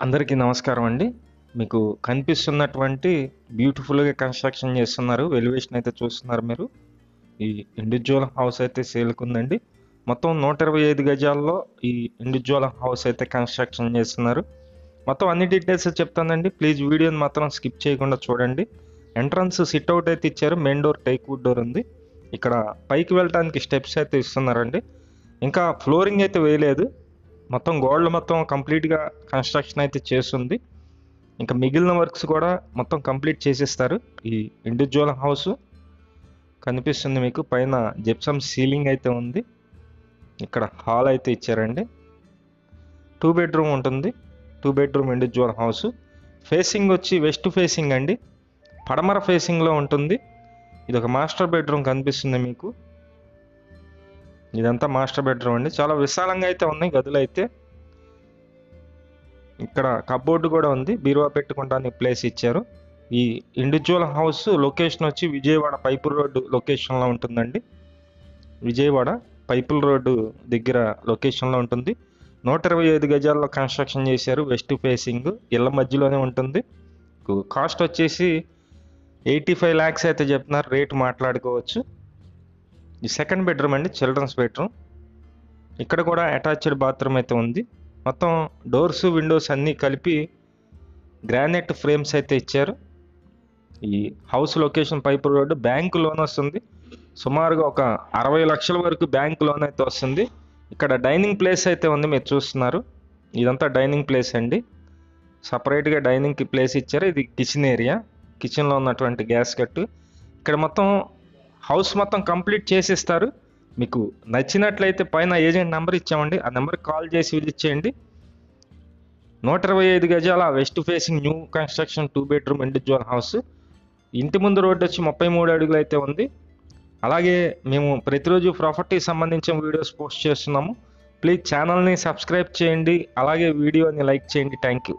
అందరికీ నమస్కారం అండి. మీకు కనిపిస్తున్నటువంటి బ్యూటిఫుల్‌గా కన్‌స్ట్రక్షన్ చేస్తున్నారు. ఎలివేషన్ అయితే చూస్తున్నారు మీరు. ఈ ఇండివిడ్యువల్ హౌస్ అయితే సేల్‌కుందండి. మొత్తం 125 గజాల్లో ఈ ఇండివిడ్యువల్ హౌస్ అయితే కన్‌స్ట్రక్షన్ చేస్తున్నారు. మొత్తం అన్ని డీటెయిల్స్ చెప్తానండి. ప్లీజ్ వీడియోని మాత్రం స్కిప్ చేయకుండా చూడండి. ఎంట్రన్స్ సిట్అవుట్ అయితే ఇచ్చారు. మెయిన్ డోర్ టేక్‌వుడ్ డోర్ ఉంది. ఇక్కడ పైకి వెళ్ళటానికి స్టెప్స్ అయితే ఇస్తున్నారండి. ఇంకా ఫ్లోరింగ్ అయితే వేయలేదు. మొత్తం గోడలు మొత్తం కంప్లీట్‌గా కన్‌స్ట్రక్షన్ అయితే చేస్తుంది. ఇంకా మిగిలిన వర్క్స్ కూడా మొత్తం కంప్లీట్ చేసేస్తారు. ఈ ఇండివిడ్యువల్ హౌస్ కనిపిస్తుంది మీకు. పైన జిప్సమ్ సీలింగ్ అయితే ఉంది. ఇక్కడ హాల్ అయితే ఇచ్చారండి. 2 బెడ్రూమ్ ఉంటుంది. 2 బెడ్రూమ్ ఇండివిడ్యువల్ హౌస్. ఫేసింగ్ వచ్చి వెస్ట్ ఫేసింగ్ అండి. పడమర ఫేసింగ్లో ఉంటుంది. ఇది ఒక మాస్టర్ బెడ్రూమ్ కనిపిస్తుంది మీకు. ఇదంతా మాస్టర్ బెడ్రూమ్ అండి. చాలా విశాలంగా అయితే ఉన్నాయి గదులు అయితే. ఇక్కడ కబోర్డు కూడా ఉంది. బీరువా పెట్టుకోవడానికి ప్లేస్ ఇచ్చారు. ఈ ఇండివిడ్యువల్ హౌస్ లొకేషన్ వచ్చి విజయవాడ పైపుల్ రోడ్డు లొకేషన్లో ఉంటుందండి. విజయవాడ పైపుల్ రోడ్డు దగ్గర లొకేషన్లో ఉంటుంది. 125 గజాల్లో కన్స్ట్రక్షన్ చేశారు. వెస్ట్ ఫేసింగ్ ఇళ్ళ మధ్యలోనే ఉంటుంది. కాస్ట్ వచ్చేసి 85 lakhs అయితే చెప్తున్నారు. రేటు మాట్లాడుకోవచ్చు. ఈ సెకండ్ బెడ్రూమ్ అండి, చిల్డ్రన్స్ బెడ్రూమ్. ఇక్కడ కూడా అటాచ్డ్ బాత్రూమ్ అయితే ఉంది. మొత్తం డోర్స్ విండోస్ అన్నీ కలిపి గ్రానైట్ ఫ్రేమ్స్ అయితే ఇచ్చారు. ఈ హౌస్ లొకేషన్ పైపుల్ రోడ్డు. బ్యాంకు లోన్ వస్తుంది. సుమారుగా ఒక 60 లక్షల వరకు బ్యాంకు లోన్ అయితే వస్తుంది. ఇక్కడ డైనింగ్ ప్లేస్ అయితే ఉంది, మీరు చూస్తున్నారు. ఇదంతా డైనింగ్ ప్లేస్ అండి. సపరేట్గా డైనింగ్కి ప్లేస్ ఇచ్చారు. ఇది కిచెన్ ఏరియా. కిచెన్లో ఉన్నటువంటి గ్యాస్ కట్టు. ఇక్కడ మొత్తం హౌస్ మొత్తం కంప్లీట్ చేసిస్తారు. మీకు నచ్చినట్లయితే పైన ఏజెంట్ నెంబర్ ఇచ్చామండి. ఆ నెంబర్కి కాల్ చేసి విజిట్ చేయండి. 125 గజాల west facing new construction 2 bedroom individual house. ఇంటి ముందు రోడ్డు వచ్చి 33 అడుగులు అయితే ఉంది. అలాగే మేము ప్రతిరోజు ప్రాపర్టీకి సంబంధించిన వీడియోస్ పోస్ట్ చేస్తున్నాము. ప్లీజ్ ఛానల్ని సబ్స్క్రైబ్ చేయండి. అలాగే వీడియోని లైక్ చేయండి. Thank you.